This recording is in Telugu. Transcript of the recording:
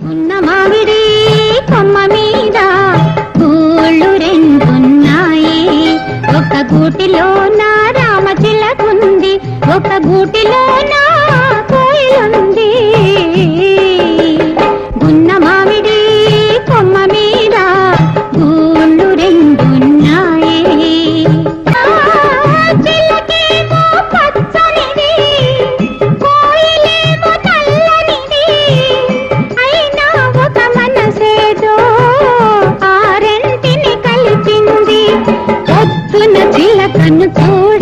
ఉన్న మామిడి కొమ్మ మీద పూలు రెండున్నాయి. ఒక గూటిలో నా రామచిలకుంది, ఒక గూటిలో నా కోయిలుంది. ఉన్న మామిడి కొమ్మ మీద పూలు రెండున్నాయి. చిలకేమో పచ్చనిది, కోయిలేమో నల్లనిది. అయినా ఒక మనసేదో ఆ రెంటిని కలిపింది. పొద్దున చిలకను చూడ